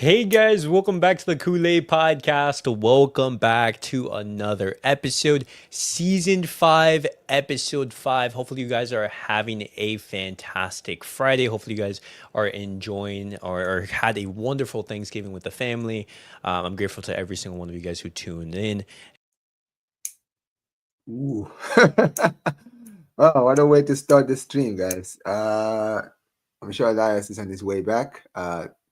Hey guys, welcome back to the CulePodcast. Welcome back to another episode, season 5, episode 5. Hopefully, you guys are having a fantastic Friday. Hopefully, you guys are enjoying or had a wonderful Thanksgiving with the family. I'm grateful to every single one of you guys who tuned in. Ooh. Oh, what a way to start the stream, guys. I'm sure Elias is on his way back.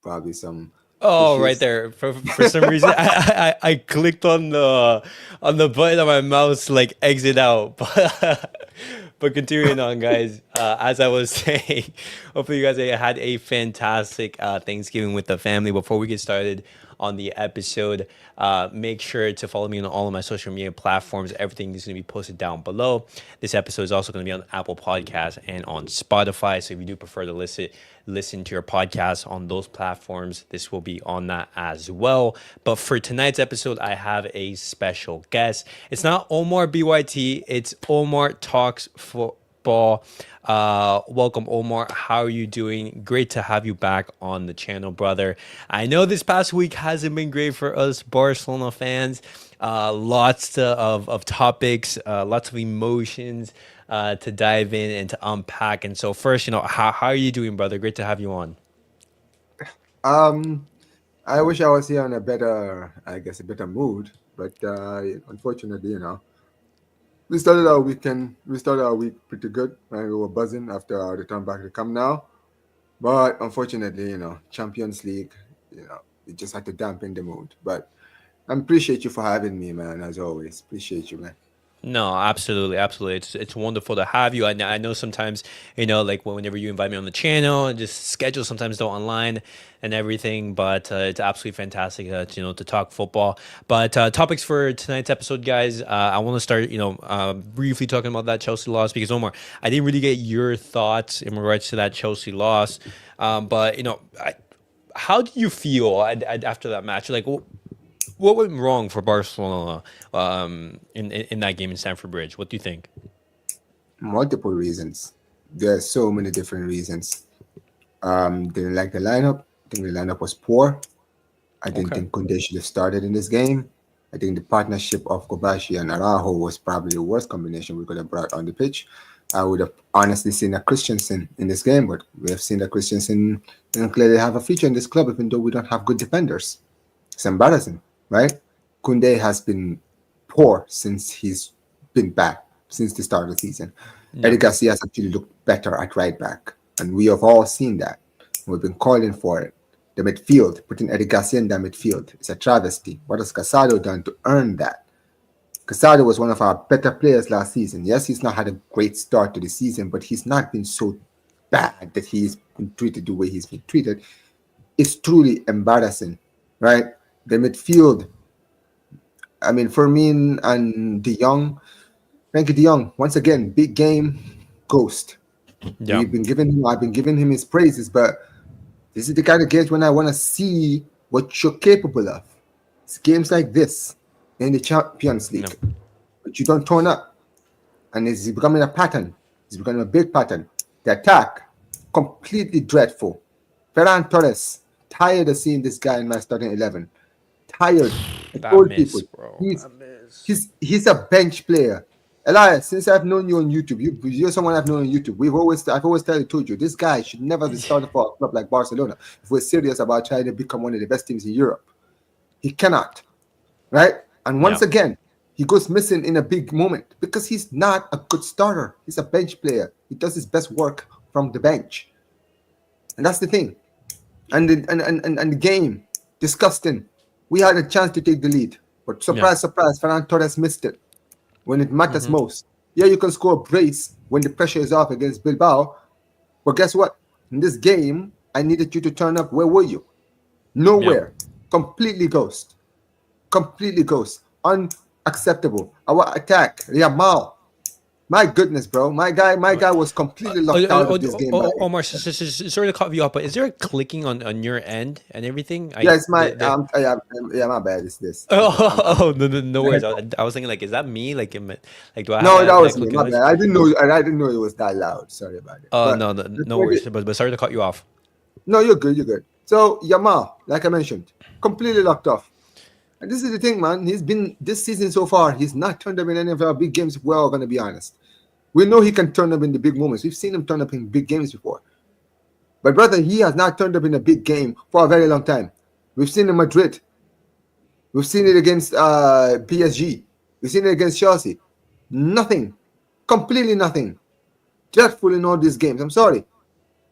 Probably some Oh, right issues. there. For some reason, I clicked on the button on my mouse like exit out. But continuing on, guys. As I was saying, hopefully you guys had a fantastic Thanksgiving with the family. Before we get started on the episode, make sure to follow me on all of my social media platforms. Everything is going to be posted down below. This episode is also going to be on Apple Podcasts and on Spotify. So if you do prefer to listen to your podcast on those platforms, this will be on that as well. But for tonight's episode, I have a special guest. It's not Omar BYT, it's OmarTalks football. Welcome, Omar. How are you doing? Great to have you back on the channel, brother. I know this past week hasn't been great for us Barcelona fans. Lots of topics, lots of emotions to dive in and to unpack. And so, first, how are you doing, brother? Great to have you on. Um, I wish I was here on a better, I guess, a better mood, but unfortunately, we started our week pretty good, and we were buzzing after our return back to come now. But unfortunately, Champions League, it just had to dampen the mood. But I appreciate you for having me, man, as always. Appreciate you, man. No, absolutely, absolutely. It's wonderful to have you. I know sometimes like whenever you invite me on the channel, and just schedules sometimes don't align and everything. But it's absolutely fantastic, to talk football. But topics for tonight's episode, guys. I want to start, briefly talking about that Chelsea loss because Omar, I didn't really get your thoughts in regards to that Chelsea loss. But how do you feel after that match? Like, what went wrong for Barcelona in that game in Stamford Bridge? What do you think? Multiple reasons. There are so many different reasons. Didn't like the lineup. I think the lineup was poor. I didn't Okay. think Kunde should have started in this game. I think the partnership of Kobashi and Araujo was probably the worst combination we could have brought on the pitch. I would have honestly seen a Christensen in this game, but we have seen that Christensen didn't clearly have a future in this club, even though we don't have good defenders. It's embarrassing, right? Kunde has been poor since he's been back, since the start of the season. Yeah. Eddie Garcia has actually looked better at right back, and we have all seen that. We've been calling for it. The midfield, putting Eddie Garcia in that midfield, is a travesty. What has Casado done to earn that? Casado was one of our better players last season. Yes, he's not had a great start to the season, but he's not been so bad that he's been treated the way he's been treated. It's truly embarrassing, right? The midfield, I mean, Fermin and De Jong, Frankie De Jong, once again, big game, ghost. Yeah. I've been giving him his praises, but this is the kind of games when I want to see what you're capable of. It's games like this in the Champions No. League, but you don't turn up, and it's becoming a pattern. It's becoming a big pattern. The attack, completely dreadful. Ferran Torres, tired of seeing this guy in my starting 11. Tired. I That told people miss, bro. he's That miss. he's a bench player. Elias, since I've known you on YouTube, you're someone I've known on YouTube. I've always told you this guy should never be started for a club like Barcelona if we're serious about trying to become one of the best teams in Europe. He cannot, right? And Yeah. once again, he goes missing in a big moment because he's not a good starter. He's a bench player. He does his best work from the bench, and that's the thing. And the game, disgusting. We had a chance to take the lead, but Yeah. surprise, surprise, Ferran Torres missed it when it matters Mm-hmm. most. Yeah, you can score a brace when the pressure is off against Bilbao, but guess what? In this game, I needed you to turn up. Where were you? Yeah. Nowhere. Completely ghost. Completely ghost. Unacceptable. Our attack, Yamal. My goodness, bro. My guy was completely locked out of this game. Omar, sorry to cut you off, but is there a clicking on your end and everything? Yeah, it's my yeah, my bad. It's this. No worries. I was thinking like, is that me? Like, like, do I have No, that that was me. clicking My noise? bad. I didn't know it was that loud. Sorry about it. But No, the no point worries. is- But sorry to cut you off. no, you're good. You're good. So Yamal, like I mentioned, completely locked off. And this is the thing, man. He's been this season so far. He's not turned up in any of our big games. If we're all going to be honest. We know he can turn up in the big moments. We've seen him turn up in big games before. But brother, he has not turned up in a big game for a very long time. We've seen it in Madrid. We've seen it against PSG. We've seen it against Chelsea. Nothing. Completely nothing. Dreadful in all these games. I'm sorry.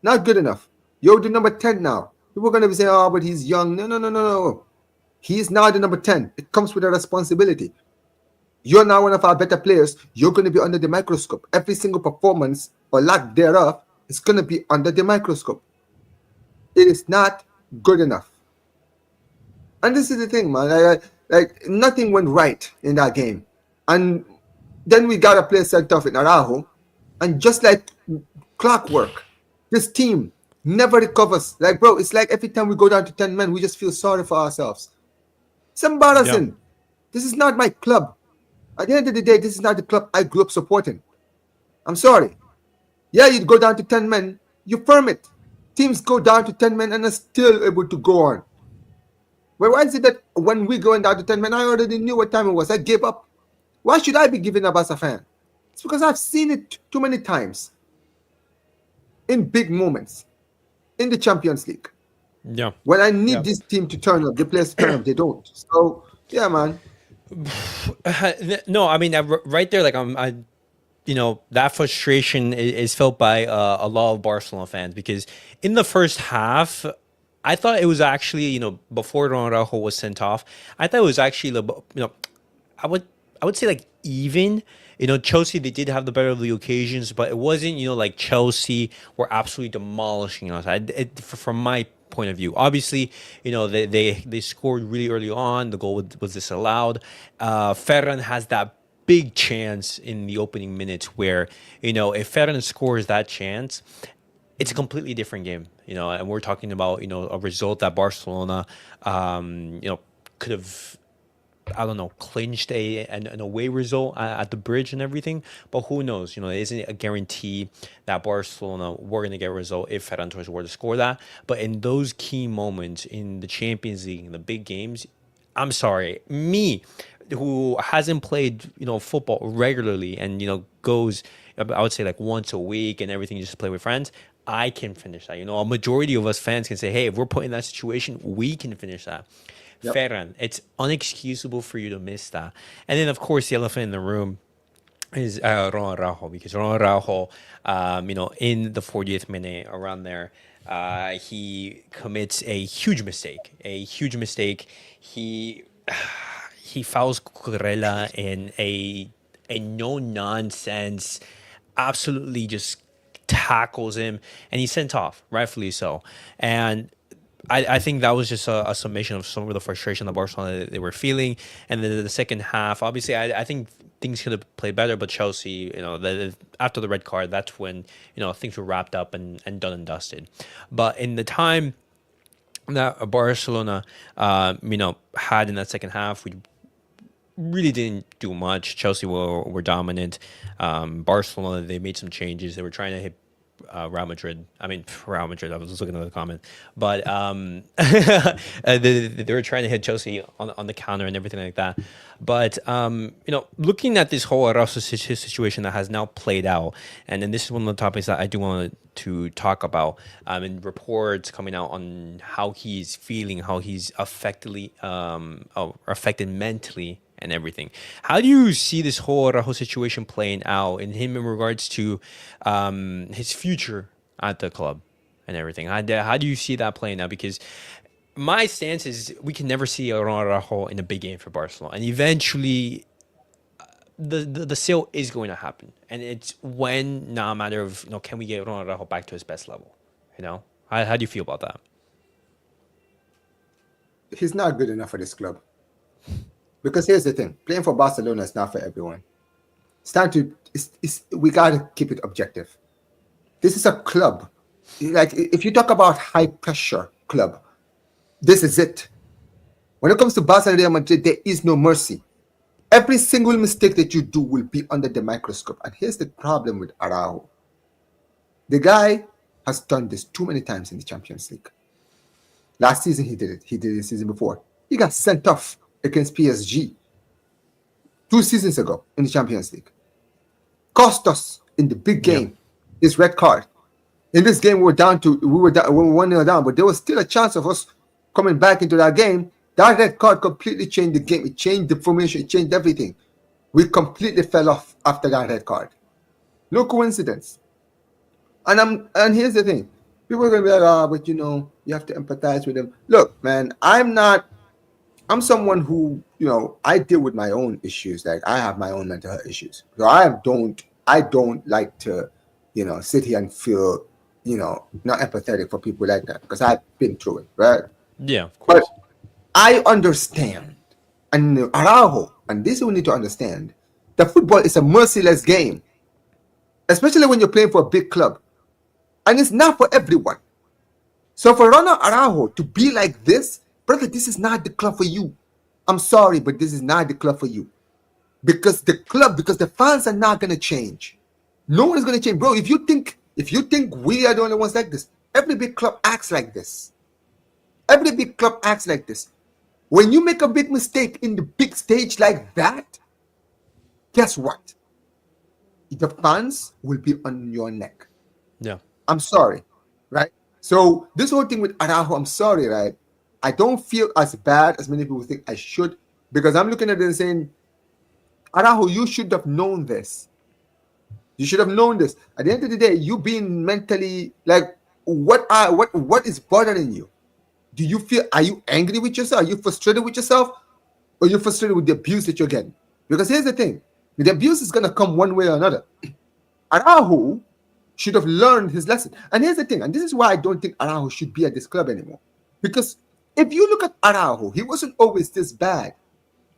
Not good enough. You're the number 10 now. People are going to be saying, oh, but he's young. No. He's now the number 10. It comes with a responsibility. You're now one of our better players. You're going to be under the microscope. Every single performance or lack thereof is going to be under the microscope. It is not good enough. And this is the thing, man. Like nothing went right in that game. And then we got a player sent off in Araujo. And just like clockwork, this team never recovers. Like, bro, it's like every time we go down to 10 men, we just feel sorry for ourselves. It's embarrassing. Yeah. This is not my club. At the end of the day, this is not the club I grew up supporting. I'm sorry. Yeah, you go down to 10 men, you firm it. Teams go down to 10 men and are still able to go on. Well, why is it that when we going down to 10 men, I already knew what time it was. I gave up. Why should I be giving up as a fan? It's because I've seen it too many times. In big moments. In the Champions League. Yeah. When I need this team to turn up, the players turn up, they don't. So, yeah, man. No, I mean, right there, like, that frustration is felt by a lot of Barcelona fans, because in the first half, I thought it was actually, before Ronald Araujo was sent off, I thought it was actually, I would say like even. Chelsea, they did have the better of the occasions, but it wasn't, like Chelsea were absolutely demolishing us. From my point of view, obviously, they scored really early on. The goal was disallowed. Ferran has that big chance in the opening minutes where, if Ferran scores that chance, it's a completely different game, and we're talking about, a result that Barcelona, could have, I don't know, clinched an away result at the bridge and everything. But who knows? It isn't a guarantee that Barcelona were going to get a result if Ferran Torres were to score that. But in those key moments in the Champions League, in the big games, I'm sorry, me, who hasn't played, football regularly and, goes, I would say like once a week and everything, just to play with friends, I can finish that. A majority of us fans can say, hey, if we're put in that situation, we can finish that. Yep. Ferran, it's unexcusable for you to miss that. And then, of course, the elephant in the room is Ronald Araujo, because Ronald Araujo, in the 40th minute, around there, he commits a huge mistake. He fouls Cucurella in a no-nonsense, absolutely just tackles him, and he's sent off, rightfully so. And I think that was just a summation of some of the frustration that Barcelona they were feeling. And then the second half, obviously, I think things could have played better, but Chelsea, after the red card, that's when, things were wrapped up and done and dusted. But in the time that Barcelona, had in that second half, we really didn't do much. Chelsea were dominant. Barcelona, they made some changes. They were trying to hit Real Madrid. I was just looking at the comment, but they were trying to hit Chelsea on the counter and everything like that. But looking at this whole Araujo situation that has now played out, and then this is one of the topics that I do want to talk about. In reports coming out on how he's feeling, how he's affected mentally and everything. How do you see this whole Araujo situation playing out in him in regards to his future at the club and everything? How do you see that playing out? Because my stance is we can never see Ronald Araujo in a big game for Barcelona, and eventually the sale is going to happen, and it's when, not a matter of can we get Ronald Araujo back to his best level? How do you feel about that? He's not good enough for this club. Because here's the thing, playing for Barcelona is not for everyone. We gotta keep it objective. This is a club. Like, if you talk about high pressure club, this is it. When it comes to Barcelona, Real Madrid, there is no mercy. Every single mistake that you do will be under the microscope. And here's the problem with Araujo. The guy has done this too many times in the Champions League. Last season he did it. He did it the season before. He got sent off against PSG 2 seasons ago in the Champions League. Cost us in the big game his red card. In this game, we were 1-0 down, but there was still a chance of us coming back into that game. That red card completely changed the game. It changed the formation. It changed everything. We completely fell off after that red card. No coincidence. And here's the thing. People are gonna be like, but you have to empathize with them. Look, man, I'm someone who, I deal with my own issues. Like I have my own mental health issues. So I don't like to, sit here and feel, not empathetic for people like that because I've been through it, right? Yeah, of course. But I understand, and Araujo, and this we need to understand, that football is a merciless game, especially when you're playing for a big club, and it's not for everyone. So for Ronald Araujo to be like this, brother, this is not the club for you. I'm sorry, but this is not the club for you. Because the fans are not going to change. No one is going to change. Bro, if you think we are the only ones like this, every big club acts like this. Every big club acts like this. When you make a big mistake in the big stage like that, guess what? The fans will be on your neck. Yeah. I'm sorry, right? So this whole thing with Araujo, I'm sorry, right? I don't feel as bad as many people think I should, because I'm looking at it and saying, Araujo, you should have known this. You should have known this. At the end of the day, you being mentally like, what is bothering you? Are you angry with yourself? Are you frustrated with yourself? Or are you frustrated with the abuse that you're getting? Because here's the thing. The abuse is going to come one way or another. Araujo should have learned his lesson. And here's the thing. And this is why I don't think Araujo should be at this club anymore. Because if you look at Araujo, he wasn't always this bad.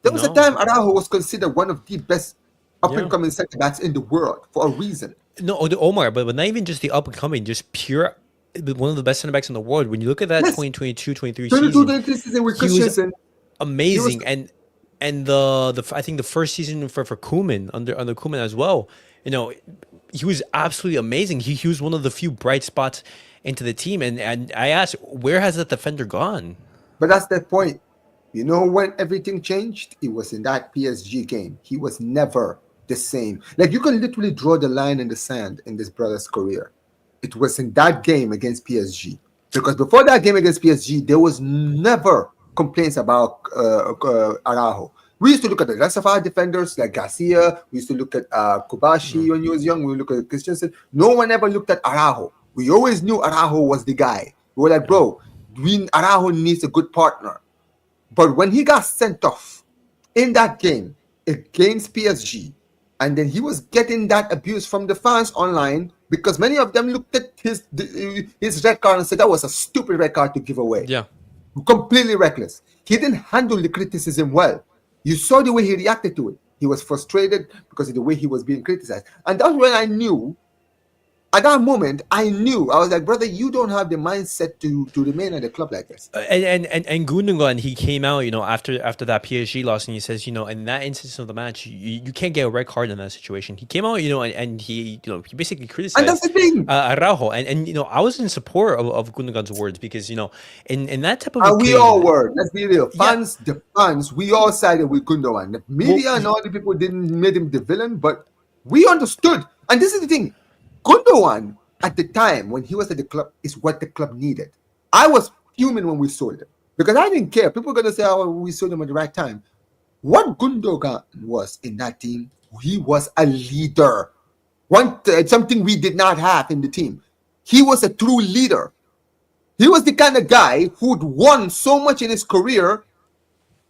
There was a time Araujo was considered one of the best up-and-coming center backs in the world for a reason. No, Omar, but not even just the up-and-coming, just pure, one of the best center backs in the world. When you look at that 2022-23 season, with he was Christensen, amazing. And I think the first season for Koeman, under Koeman as well, he was absolutely amazing. He was one of the few bright spots into the team. And I asked, where has that defender gone? But that's the point. When everything changed, it was in that PSG game. He was never the same. Like, you can literally draw the line in the sand in this brother's career. It was in that game against PSG. Because before that game against PSG, there was never complaints about Araujo. We used to look at the rest of our defenders, like Garcia. We used to look at Kobashi when he was young. We look at Christensen. No one ever looked at Araujo. We always knew Araujo was the guy. We were like, bro, Araujo needs a good partner. But when he got sent off in that game against PSG, and then he was getting that abuse from the fans online, because many of them looked at his red card and said that was a stupid red card to give away. Yeah. Completely reckless. He didn't handle the criticism well. You saw the way he reacted to it. He was frustrated because of the way he was being criticized. And that's when I knew, at that moment, I was like, brother, you don't have the mindset to remain at the club like this. And Gundogan, he came out, after that PSG loss, and he says, in that instance of the match, you can't get a red card in that situation. He came out, and he basically criticized. And that's the thing. Araujo, and I was in support of Gundogan's words because, in that type of and we all were. Let's be real. The fans, we all sided with Gundogan. The media and all the people didn't make him the villain, but we understood. And this is the thing. Gundogan, at the time when he was at the club, is what the club needed. I was fuming when we sold him because I didn't care. People are going to say, oh, we sold him at the right time. What Gundogan was in that team, he was a leader. Something we did not have in the team. He was a true leader. He was the kind of guy who'd won so much in his career.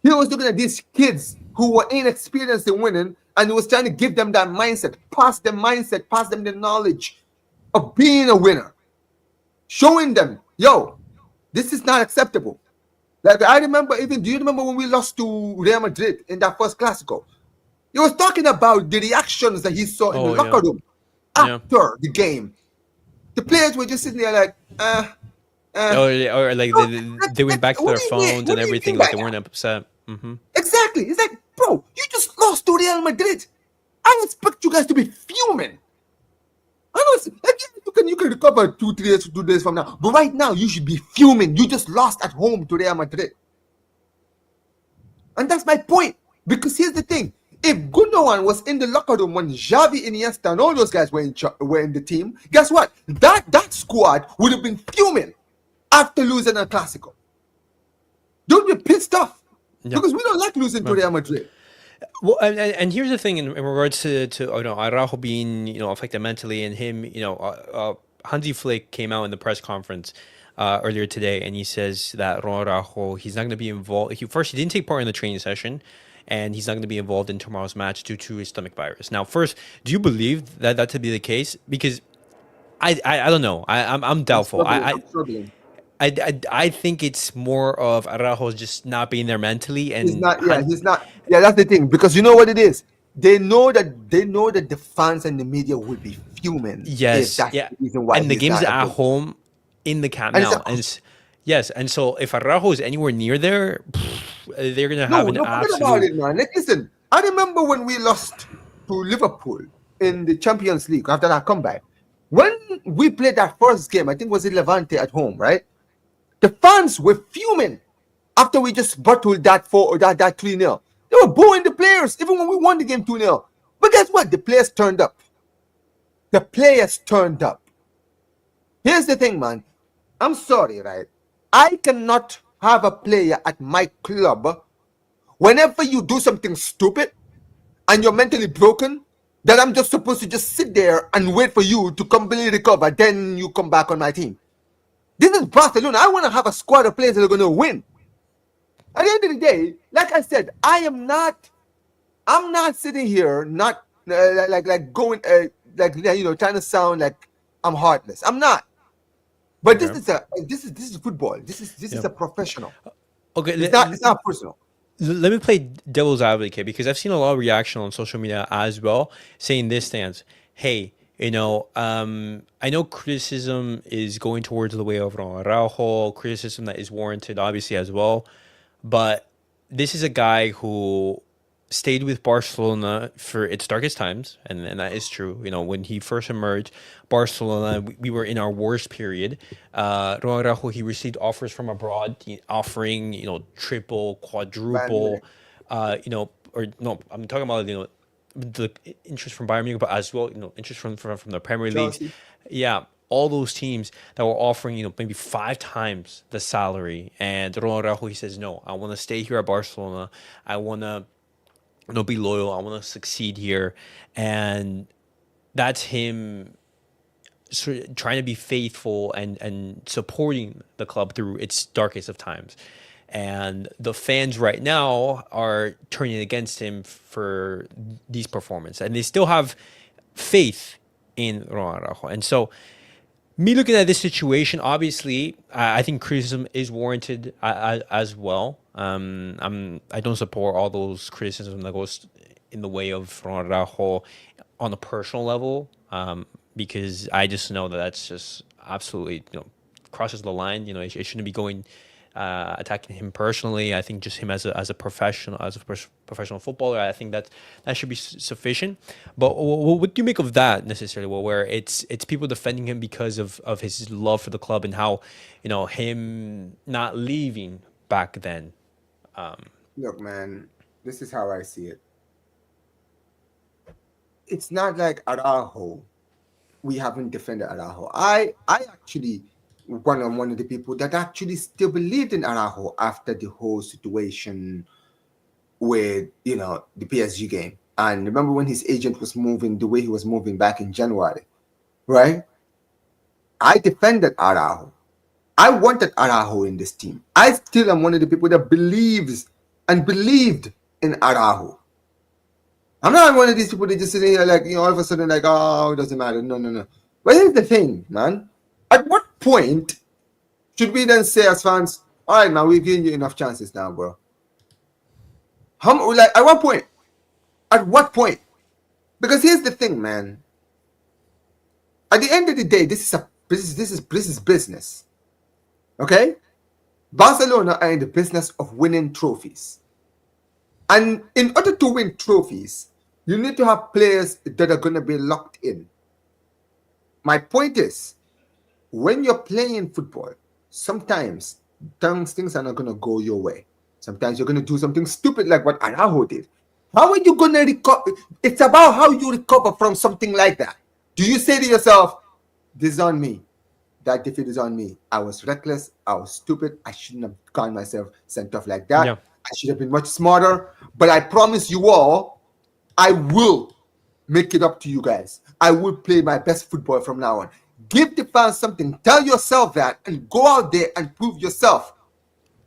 He was looking at these kids who were inexperienced in winning, and he was trying to give them that mindset, pass them the knowledge of being a winner. Showing them, yo, this is not acceptable. Like, I remember do you remember when we lost to Real Madrid in that first Clásico? He was talking about the reactions that he saw in the locker room after the game. The players were just sitting there like, or like they went back to their phones and everything, like they weren't upset. Mm-hmm. Exactly. It's like, bro, you just lost to Real Madrid. I expect you guys to be fuming. I don't You can recover 2 days from now. But right now, you should be fuming. You just lost at home to Real Madrid. And that's my point. Because here's the thing. If Gundogan was in the locker room when Xavi, Iniesta, and all those guys were in the team, guess what? That squad would have been fuming after losing a Clásico. Don't be pissed off. Yeah. Because we don't like losing to Real Madrid. Well, and here's the thing in regards to Araujo being affected mentally, and him, Hansi Flick came out in the press conference earlier today, and he says that Ronald Araujo, he's not going to be involved. He didn't take part in the training session, and he's not going to be involved in tomorrow's match due to his stomach virus. Now, first, do you believe that to be the case? Because I don't know. I'm doubtful. I'm struggling. I think it's more of Araujo just not being there mentally, and he's not. Yeah, that's the thing. Because you know what it is. They know that the fans and the media will be fuming. Yes, that's the reason why. And the game's at home in the Camp Nou, and so if Araujo is anywhere near there, they're gonna have an absolute. About it, man. Like, listen, I remember when we lost to Liverpool in the Champions League after that comeback. When we played that first game, I think it was in Levante at home, right? The fans were fuming after we just bottled that 3-0. They were booing the players even when we won the game 2-0. But guess what? The players turned up. Here's the thing, man. I'm sorry, right? I cannot have a player at my club whenever you do something stupid and you're mentally broken, that I'm just supposed to just sit there and wait for you to completely recover, then you come back on my team. This is Barcelona. I want to have a squad of players that are going to win. At the end of the day, like I said, I'm not sitting here not going trying to sound like I'm heartless. I'm not. But this is football. This is a professional. Okay, it's not personal. Let me play devil's advocate, because I've seen a lot of reaction on social media as well saying this stance. Hey, I know criticism is going towards the way of Ronald Araujo, criticism that is warranted, obviously, as well. But this is a guy who stayed with Barcelona for its darkest times, and that is true. When he first emerged, Barcelona, we were in our worst period. Ronald Araujo, he received offers from abroad, offering, triple, quadruple, or no, I'm talking about, the interest from Bayern Munich, but as well, interest from the Premier League. Yeah, all those teams that were offering, maybe 5 times the salary. And Ronald Araujo, he says, no, I want to stay here at Barcelona. I want to be loyal. I want to succeed here. And that's him sort of trying to be faithful and supporting the club through its darkest of times. And the fans right now are turning against him for these performances, and they still have faith in Ronald Araujo. And so, me looking at this situation, obviously, I think criticism is warranted as well. I don't support all those criticism that goes in the way of Ronald Araujo on a personal level, because I just know that's just absolutely crosses the line. It shouldn't be going. Attacking him personally. I think just him as a professional, professional footballer, I think that should be sufficient. But what do you make of that necessarily? Well, where it's people defending him because of his love for the club, and how him not leaving back then. Look, man, this is how I see it. It's not like Araujo. We haven't defended Araujo. I actually one of the people that actually still believed in Araujo after the whole situation with the PSG game. And remember when his agent was moving the way he was moving back in January, right? I defended Araujo. I wanted Araujo in this team. I still am one of the people that believed in Araujo. I'm not one of these people that just sitting here like, all of a sudden like, oh, it doesn't matter. No. But here's the thing, man. At what point should we then say as fans, all right, man, we've given you enough chances now, bro? At what point? At what point? Because here's the thing, man. At the end of the day, this is business. Okay? Barcelona are in the business of winning trophies. And in order to win trophies, you need to have players that are going to be locked in. My point is, when you're playing football, sometimes things are not going to go your way. Sometimes you're going to do something stupid like what Araujo did. How are you going to recover? It's about how you recover from something like that. Do you say to yourself, this is on me? That defeat is on me. I was reckless. I was stupid. I shouldn't have gotten myself sent off like that. Yeah. I should have been much smarter. But I promise you all, I will make it up to you guys. I will play my best football from now on. Give the fans something. Tell yourself that and go out there and prove yourself.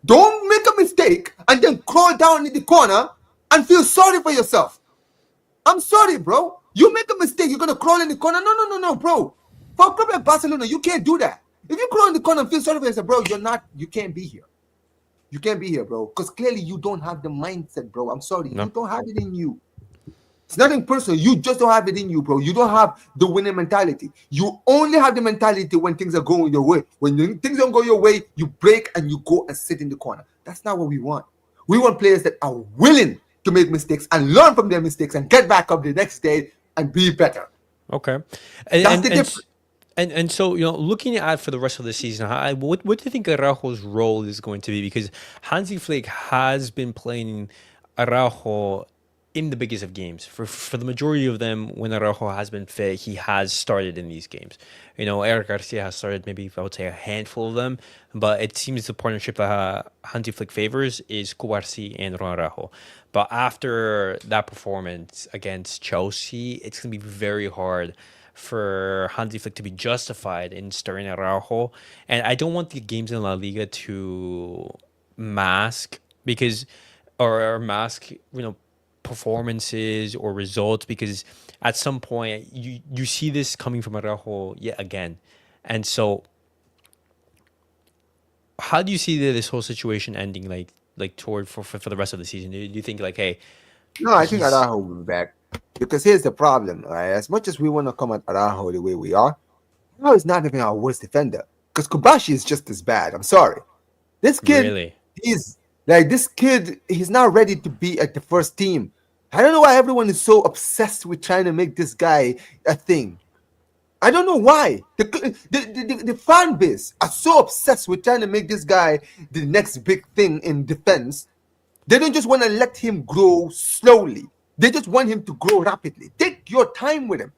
Don't make a mistake and then crawl down in the corner and feel sorry for yourself. I'm sorry, bro. You make a mistake, you're gonna crawl in the corner. No, bro. For a club like Barcelona, you can't do that. If you crawl in the corner and feel sorry for yourself, bro, you can't be here. You can't be here, bro. Because clearly you don't have the mindset, bro. I'm sorry. No. You don't have it in you. It's nothing personal. You just don't have it in you, bro. You don't have the winning mentality. You only have the mentality when things are going your way. When things don't go your way, you break and you go and sit in the corner. That's not what we want. We want players that are willing to make mistakes and learn from their mistakes and get back up the next day and be better. Okay. That's the difference. And so, looking at for the rest of the season, what do you think Araujo's role is going to be? Because Hansi Flick has been playing Araujo in the biggest of games. For the majority of them, when Araujo has been fit, he has started in these games. Eric Garcia has started maybe, I would say, a handful of them, but it seems the partnership that Hansi Flick favors is Cubarsí and Ronald Araujo. But after that performance against Chelsea, it's going to be very hard for Hansi Flick to be justified in starting Araujo. And I don't want the games in La Liga to mask or mask, performances or results, because at some point you see this coming from Araujo yet again. And so how do you see this whole situation ending like toward for the rest of the season? Do you think like, hey, No, I think Araujo will be back. Because here's the problem, right? As much as we want to come at Araujo the way we are, Araujo is not even our worst defender. Because Kobashi is just as bad. I'm sorry. This kid, really? he's not ready to be at the first team. I don't know why everyone is so obsessed with trying to make this guy a thing. I don't know why. The fan base are so obsessed with trying to make this guy the next big thing in defense. They don't just want to let him grow slowly. They just want him to grow rapidly. Take your time with him.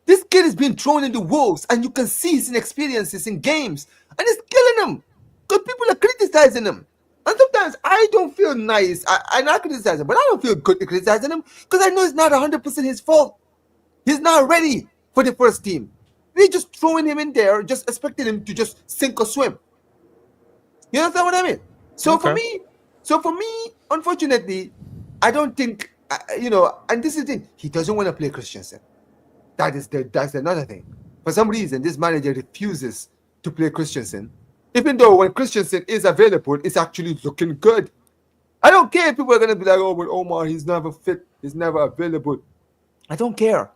This kid is being thrown into wolves, and you can see his inexperiences in games, and it's killing him because people are criticizing him. And sometimes I don't feel nice. I not criticize him, but I don't feel good criticizing him because I know it's not 100% his fault. He's not ready for the first team. We're just throwing him in there, just expecting him to just sink or swim. You understand what I mean? So Okay. for me, unfortunately, I don't think and this is the thing. He doesn't want to play Christensen. That's another thing. For some reason, this manager refuses to play Christensen, even though when Christensen is available, it's actually looking good. I don't care if people are gonna be like, "Oh, but Omar, he's never fit. He's never available." I don't care.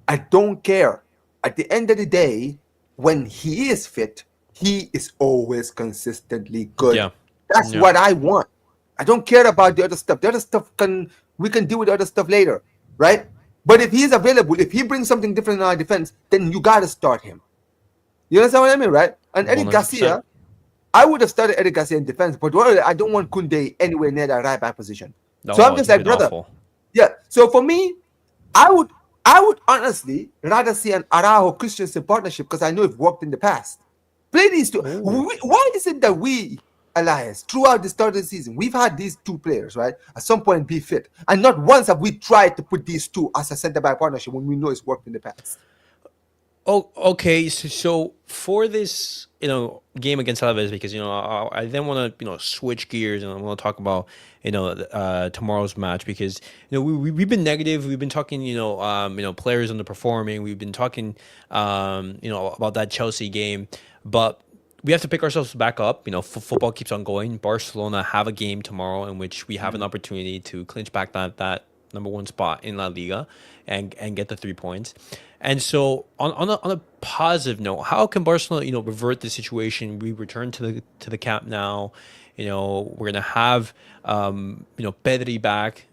I don't care. At the end of the day, when he is fit, he is always consistently good. Yeah. That's Yeah. what I want. I don't care about the other stuff. The other stuff we can deal with the other stuff later, right? But if he's available, if he brings something different in our defense, then you gotta start him. You understand what I mean, right? And Eric 100%. Garcia, I would have started Eric Garcia in defense, but I don't want Kunde anywhere near that right back position. So I'm just he's like, been brother, awful. yeah. So for me, I would honestly rather see an Araujo Christensen partnership because I know it worked in the past. Play these two. Why is it that we, Elias, throughout the start of the season, we've had these two players, right? At some point be fit. And not once have we tried to put these two as a centre-back partnership when we know it's worked in the past. Oh, okay. So for this, game against Alavés, because I then want to switch gears and I want to talk about tomorrow's match, because we've been negative. We've been talking players underperforming. We've been talking about that Chelsea game, but we have to pick ourselves back up. Football keeps on going. Barcelona have a game tomorrow in which we have an opportunity to clinch back that number one spot in La Liga and get the 3 points. And so on a positive note, how can Barcelona revert the situation? We return to the camp now. We're gonna have Pedri back.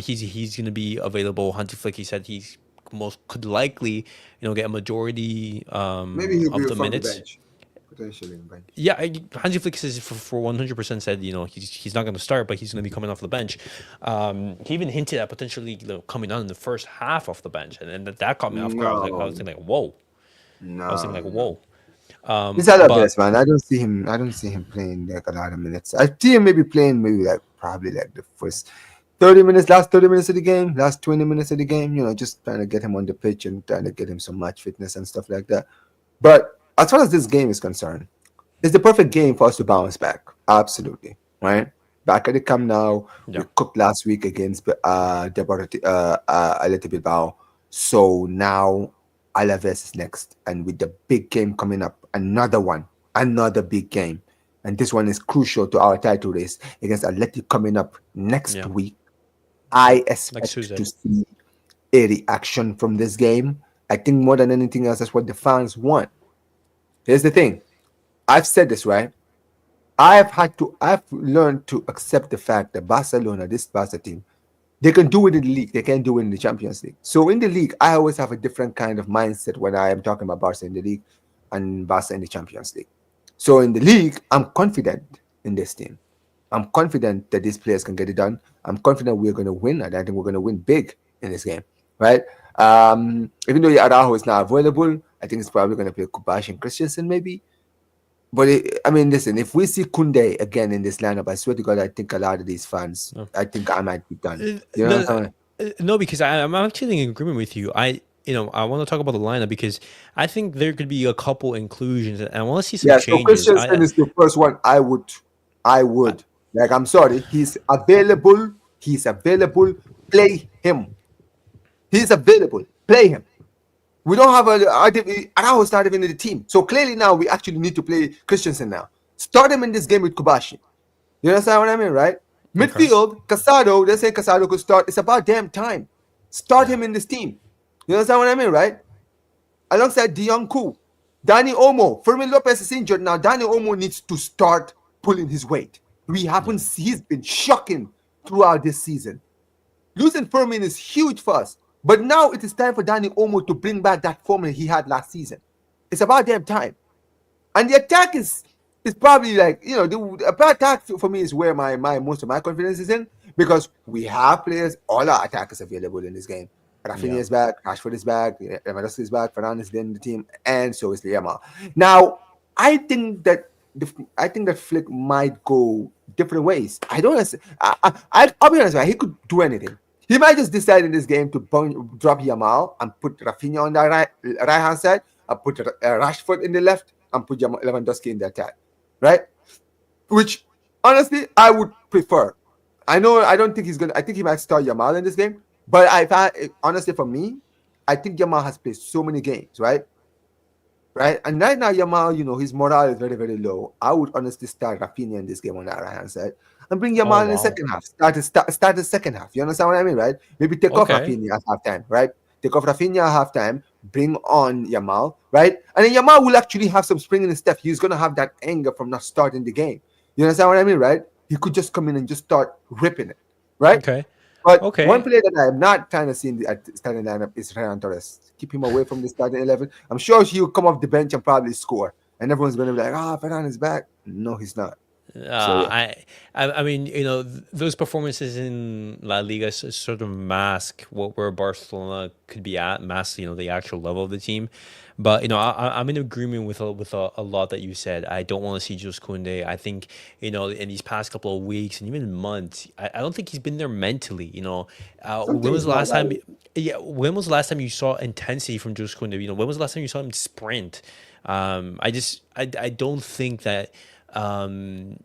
He's gonna be available. Hansi Flick, he said he's most could likely, get a majority Maybe he'll of be the from the minutes. bench, potentially on the bench. Yeah, Hansi Flick says for 100% said he's not going to start, but he's going to be coming off the bench. He even hinted at potentially coming on in the first half off the bench, and that caught me off guard. I was No, thinking like, whoa. I was thinking no, like, no. whoa. He's But Alavés, man. I don't see him. I don't see him playing like a lot of minutes. I see him maybe playing maybe like probably like the first 30 minutes, last 30 minutes of the game, last 20 minutes of the game. Just trying to get him on the pitch and trying to get him some match fitness and stuff like that. But as far as this game is concerned, it's the perfect game for us to bounce back. Absolutely, right? Back at the Camp now. We yeah, cooked last week against Athletic Bilbao. So now Alaves is next, and with the big game coming up, another big game, and this one is crucial to our title race against Athletic coming up next yeah, week. I next expect to Tuesday. see a reaction from this game. I think more than anything else, that's what the fans want. Here's the thing. I've said this, right? I've learned to accept the fact that Barcelona, this Barca team, they can do it in the league. They can't do it in the Champions League. So in the league, I always have a different kind of mindset when I am talking about Barca in the league and Barca in the Champions League. So in the league, I'm confident in this team. I'm confident that these players can get it done. I'm confident we're going to win, and I think we're going to win big in this game, right? Even though Araujo is not available, I think it's probably going to play Kubash and Christensen maybe. But listen, if we see Kunde again in this lineup, I swear to God, I think a lot of these fans, No, I think I might be done. You know what no, I'm saying? no, because I'm actually in agreement with you. I want to talk about the lineup because I think there could be a couple inclusions, and I want to see some Yeah, so changes. Christensen is the first one I would. Like, I'm sorry, he's available. He's available. Play him. He's available. Play him. We don't have Araujo is not even in the team. So clearly now we actually need to play Christensen now. Start him in this game with Kobashi. You understand what I mean, right? Okay. Midfield, Casado, they say Casado could start. It's about damn time. Start Yeah. him in this team. You understand what I mean, right? Alongside Dion Ku. Danny Olmo. Fermin Lopez is injured now. Danny Olmo needs to start pulling his weight. He's been shocking throughout this season. Losing Fermin is huge for us. But now it is time for Danny Olmo to bring back that formula he had last season. It's about damn time. And the attack is probably like, the attack for me is where my most of my confidence is in, because we have players, all our attackers available in this game. Raphinha Yeah. is back, Rashford is back, Lewandowski is back, Fernandes is in the team, and so is Liama. Now, I think that Flick might go different ways. I don't know. I'll be honest, right? He could do anything. He might just decide in this game to drop Yamal and put Raphinha on the right hand side, and put Rashford in the left, and put Lewandowski in the attack, right? Which, honestly, I would prefer. I don't think he's gonna. I think he might start Yamal in this game, but honestly, for me, I think Yamal has played so many games, right? Right, and right now Yamal, his morale is very, very low. I would honestly start Raphinha in this game on that right hand side and bring Oh Yamal in the wow. second half. Start the second half. You understand what I mean, right? Maybe take off Okay. Raphinha at halftime, right? Take off Raphinha at halftime, bring on Yamal, right? And then Yamal will actually have some spring in his step. He's gonna have that anger from not starting the game. You understand what I mean, right? He could just come in and just start ripping it, right? Okay. But one Okay. player that I am not trying to see in the starting lineup is Ferran Torres. Keep him away from the starting 11. I'm sure he'll come off the bench and probably score. And everyone's going to be like, Ferran is back. No, he's not. So, yeah. I mean, those performances in La Liga sort of mask where Barcelona could be at, mask the actual level of the team. But I'm in agreement with a lot that you said. I don't want to see Jules Koundé. I think in these past couple of weeks and even months, I don't think he's been there mentally. When Something was is the not last time? right. Yeah, when was the last time you saw intensity from Jules Koundé? When was the last time you saw him sprint? I don't think that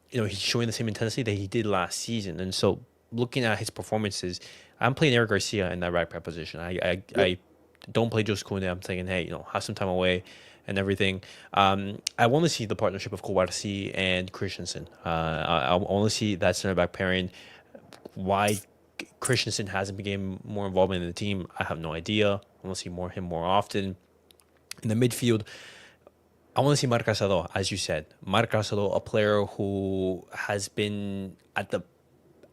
he's showing the same intensity that he did last season. And so looking at his performances, I'm playing Eric Garcia in that right back position. Yep. I don't play Jose Koundé. I'm thinking, hey, have some time away and everything. I want to see the partnership of Kouarsi and Christensen. I want to see that center back pairing. Why Christensen hasn't become more involvement in the team, I have no idea. I want to see him more often. In the midfield, I want to see Marc Casado, as you said. Marc Casado, a player who has been at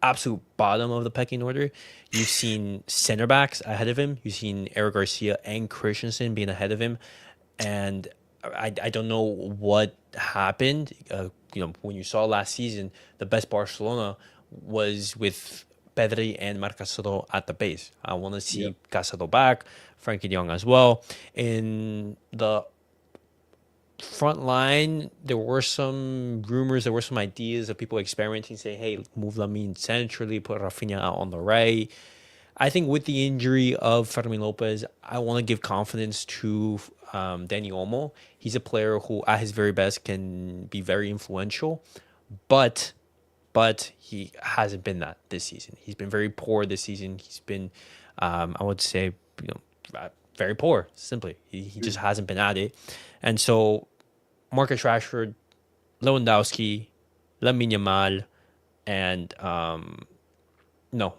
absolute bottom of the pecking order. You've seen center backs ahead of him. You've seen Eric Garcia and Christensen being ahead of him, and I don't know what happened. When you saw last season, the best Barcelona was with Pedri and Marcasolo at the base. I want to see Casado back, Frankie de Jong as well. In the front line, there were some rumors, there were some ideas of people experimenting, say, hey, move Lamine centrally, put Raphinha out on the right. I think with the injury of Fermin Lopez, I want to give confidence to Dani Olmo. He's a player who, at his very best, can be very influential, but he hasn't been that this season. He's been very poor this season. He's been, I would say, very poor, simply. He just hasn't been at it. And so Marcus Rashford, Lewandowski, Lamine Yamal, and Dani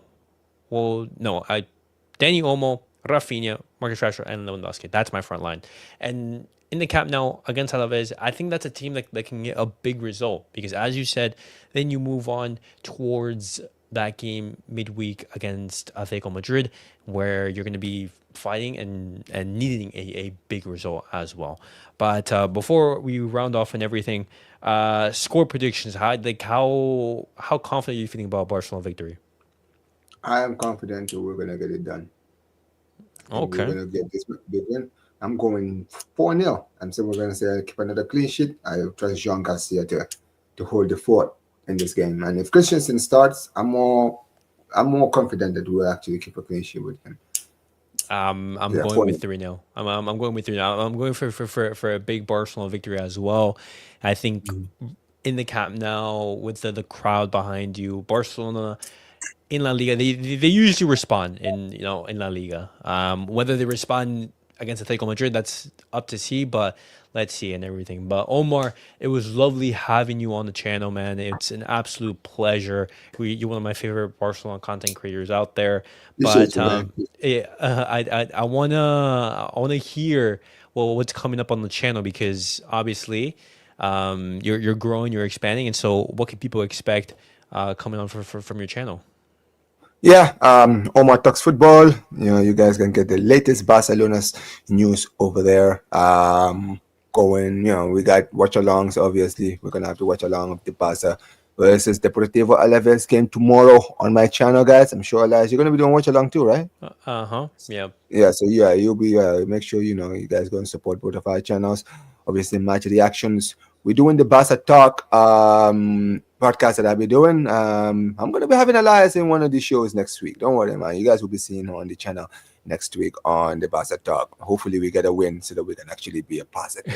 Olmo, Raphinha, Marcus Rashford, and Lewandowski. That's my front line. And in the Camp Nou against Alavés, I think that's a team that can get a big result because, as you said, then you move on towards that game midweek against Atletico Madrid, where you're going to be fighting and needing a big result as well. But before we round off and everything, score predictions. How confident are you feeling about Barcelona victory? I am confident that we're gonna get it done. Okay. We're gonna get this big win. I'm going 4-0. I'm saying we're gonna say keep another clean sheet. I trust Jean Garcia to hold the fort in this game. And if Christensen starts, I'm more confident that we'll actually keep a clean sheet with him. I'm going with 3-0. I'm going with 3-0. I'm going for a big Barcelona victory as well. I think in the Camp Nou with the crowd behind you, Barcelona in La Liga, they usually respond in La Liga. Whether they respond against Atletico Madrid, that's up to see, but let's see and everything. But Omar, it was lovely having you on the channel, man. It's an absolute pleasure. You're one of my favorite Barcelona content creators out there. But I wanna hear what's coming up on the channel, because obviously you're growing, you're expanding, and so what can people expect coming on from your channel? Yeah, OmarTalks football. You guys can get the latest Barcelona's news over there. We got watch-alongs, obviously. We're going to have to watch along with the Barca versus Deportivo Alavés game tomorrow on my channel, guys. I'm sure, Elias, you're going to be doing watch-along too, right? Yeah. Yeah, so you'll be, make sure, you guys go and support both of our channels. Obviously, match reactions. We're doing the Barca Talk podcast that I'll be doing. I'm going to be having Elias in one of these shows next week. Don't worry, man. You guys will be seeing him on the channel next week on the Barca Talk. Hopefully, we get a win so that we can actually be a positive.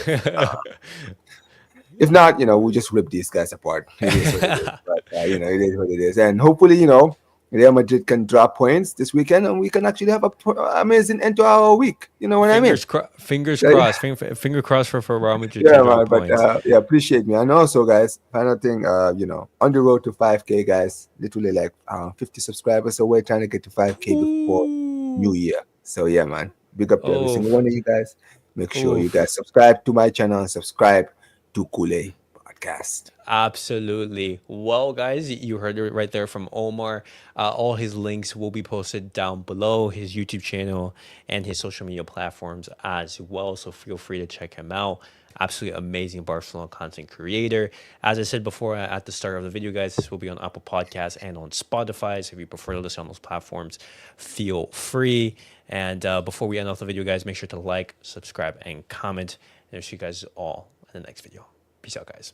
If not, we'll just rip these guys apart. It is what it is. But, it is what it is. And hopefully, Real Madrid can drop points this weekend, and we can actually have an amazing end to our week. You know what I mean? Fingers crossed. Finger crossed for Real Madrid. Yeah, man. But appreciate me. And also, guys, final thing, on the road to 5K, guys, literally like 50 subscribers away, trying to get to 5K before New Year. So yeah, man, big up to every single one of you guys. Make sure you guys subscribe to my channel and subscribe to CulePodcast. Absolutely. Well, guys, you heard it right there from Omar. All his links will be posted down below, his YouTube channel and his social media platforms as well. So feel free to check him out. Absolutely amazing Barcelona content creator. As I said before at the start of the video, guys, this will be on Apple Podcasts and on Spotify. So if you prefer to listen on those platforms, feel free. And before we end off the video, guys, make sure to like, subscribe, and comment. And I'll see you guys all in the next video. Peace out, guys.